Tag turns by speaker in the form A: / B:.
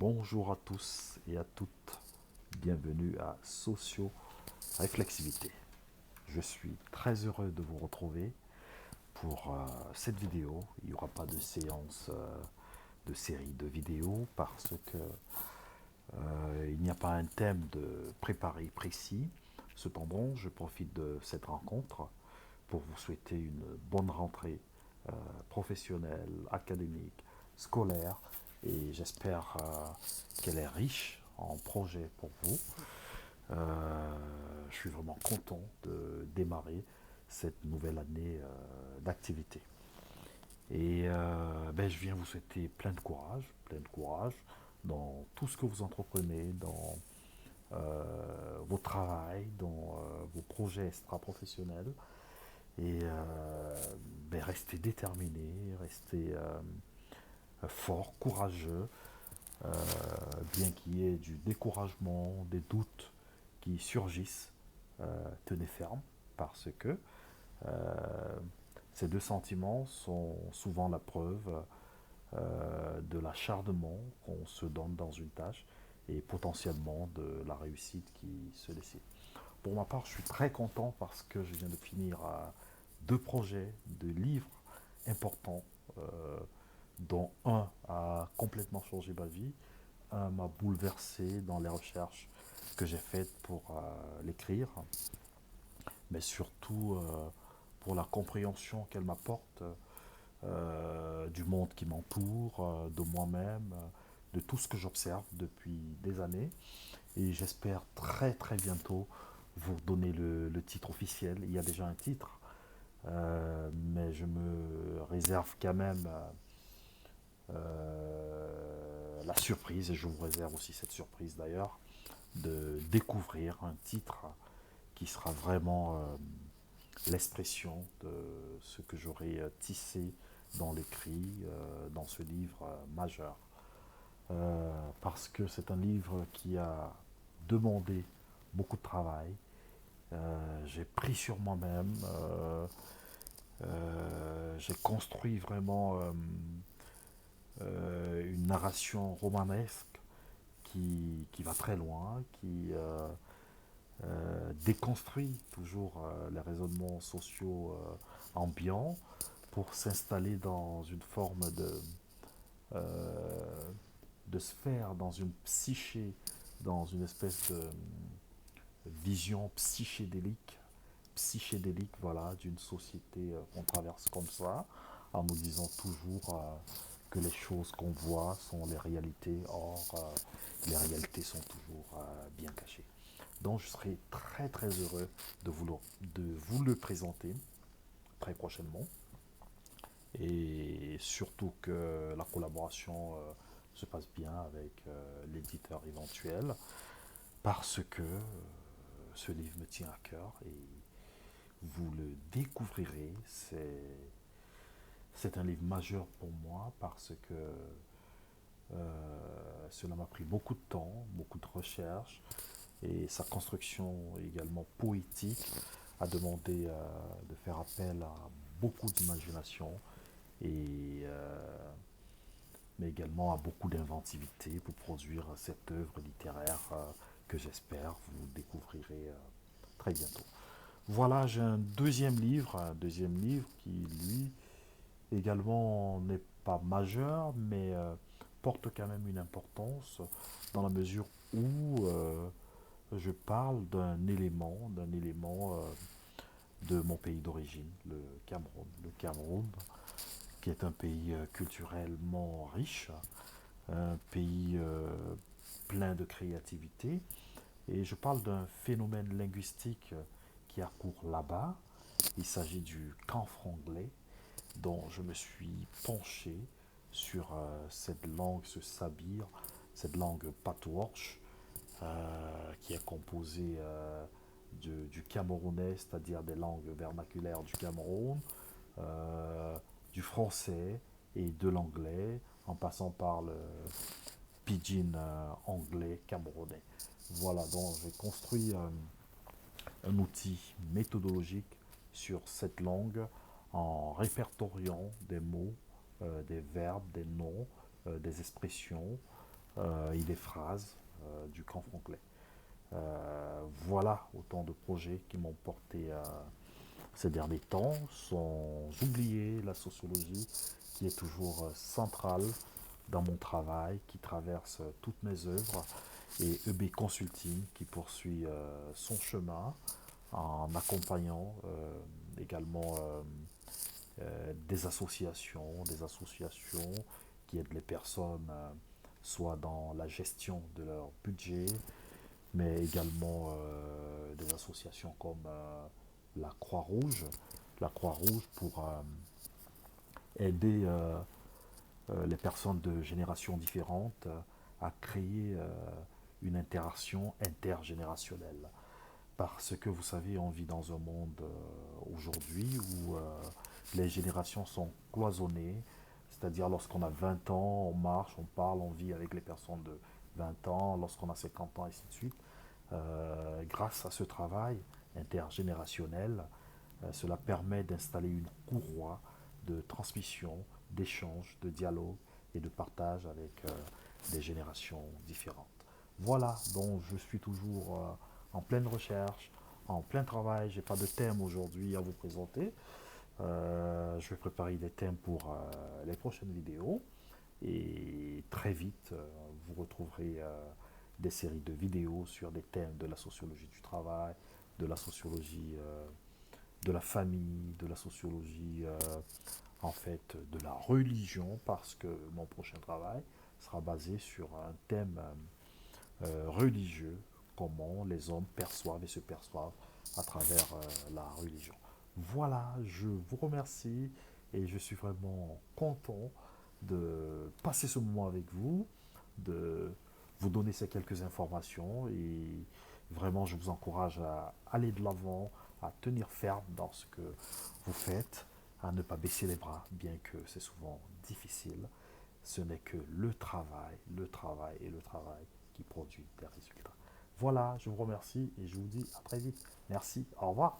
A: Bonjour à tous et à toutes, bienvenue à Socio Réflexivité. Je suis très heureux de vous retrouver pour cette vidéo. Il n'y aura pas de séance de série de vidéos parce que il n'y a pas un thème de préparé précis. Cependant, je profite de cette rencontre pour vous souhaiter une bonne rentrée professionnelle, académique, scolaire, et j'espère qu'elle est riche en projets pour vous. Je suis vraiment content de démarrer cette nouvelle année d'activité. Et je viens vous souhaiter plein de courage dans tout ce que vous entreprenez, dans vos travails, dans vos projets extra-professionnels. Et restez déterminé, restez fort, courageux, euh, bien qu'il y ait du découragement, des doutes qui surgissent, tenez ferme, parce que ces deux sentiments sont souvent la preuve de l'acharnement qu'on se donne dans une tâche et potentiellement de la réussite qui se décide. Pour ma part, je suis très content parce que je viens de finir deux projets de livres importants, dont un a complètement changé ma vie, un m'a bouleversé dans les recherches que j'ai faites pour l'écrire, mais surtout pour la compréhension qu'elle m'apporte du monde qui m'entoure, de moi-même, de tout ce que j'observe depuis des années. Et j'espère très très bientôt vous donner le titre officiel. Il y a déjà un titre, mais je me réserve quand même la surprise, et je vous réserve aussi cette surprise d'ailleurs, de découvrir un titre qui sera vraiment l'expression de ce que j'aurai tissé dans l'écrit, dans ce livre majeur. Parce que c'est un livre qui a demandé beaucoup de travail. J'ai pris sur moi-même, j'ai construit vraiment une narration romanesque qui va très loin, qui déconstruit toujours les raisonnements sociaux ambiants pour s'installer dans une forme de sphère, dans une psyché, dans une espèce de vision psychédélique voilà, d'une société qu'on traverse comme ça, en nous disant toujours que les choses qu'on voit sont les réalités, or les réalités sont toujours bien cachées. Donc je serai très très heureux de vous le présenter très prochainement, et surtout que la collaboration se passe bien avec l'éditeur éventuel, parce que ce livre me tient à cœur et vous le découvrirez. C'est un livre majeur pour moi parce que cela m'a pris beaucoup de temps, beaucoup de recherche, et sa construction également poétique a demandé de faire appel à beaucoup d'imagination, et mais également à beaucoup d'inventivité pour produire cette œuvre littéraire que j'espère vous découvrirez très bientôt. Voilà, j'ai un deuxième livre qui, lui, également n'est pas majeur, mais porte quand même une importance dans la mesure où je parle d'un élément de mon pays d'origine, le Cameroun. Le Cameroun, qui est un pays culturellement riche, un pays plein de créativité, et je parle d'un phénomène linguistique qui a cours là-bas. Il s'agit du canfranglais, dont je me suis penché sur cette langue, ce sabir, cette langue patois, qui est composée du camerounais, c'est-à-dire des langues vernaculaires du Cameroun, euh, du français et de l'anglais, en passant par le pidgin anglais camerounais. Voilà, donc j'ai construit un outil méthodologique sur cette langue en répertoriant des mots, des verbes, des noms, des expressions, et des phrases du camp franglais. Voilà autant de projets qui m'ont porté ces derniers temps, sans oublier la sociologie qui est toujours centrale dans mon travail, qui traverse toutes mes œuvres, et EB Consulting qui poursuit son chemin en accompagnant également des associations qui aident les personnes soit dans la gestion de leur budget, mais également des associations comme la Croix-Rouge. La Croix-Rouge pour aider les personnes de générations différentes à créer une interaction intergénérationnelle. Parce que vous savez, on vit dans un monde aujourd'hui où les générations sont cloisonnées, c'est-à-dire lorsqu'on a 20 ans, on marche, on parle, on vit avec les personnes de 20 ans, lorsqu'on a 50 ans, et ainsi de suite. Grâce à ce travail intergénérationnel, cela permet d'installer une courroie de transmission, d'échange, de dialogue et de partage avec des générations différentes. Voilà, donc je suis toujours en pleine recherche, en plein travail. Je n'ai pas de thème aujourd'hui à vous présenter. Je vais préparer des thèmes pour les prochaines vidéos. Et très vite, vous retrouverez des séries de vidéos sur des thèmes de la sociologie du travail, de la sociologie de la famille, de la sociologie en fait de la religion, parce que mon prochain travail sera basé sur un thème religieux, comment les hommes perçoivent et se perçoivent à travers la religion. Voilà, je vous remercie et je suis vraiment content de passer ce moment avec vous, de vous donner ces quelques informations et vraiment je vous encourage à aller de l'avant, à tenir ferme dans ce que vous faites, à ne pas baisser les bras, bien que c'est souvent difficile. Ce n'est que le travail et le travail qui produit des résultats. Voilà, je vous remercie et je vous dis à très vite. Merci, au revoir.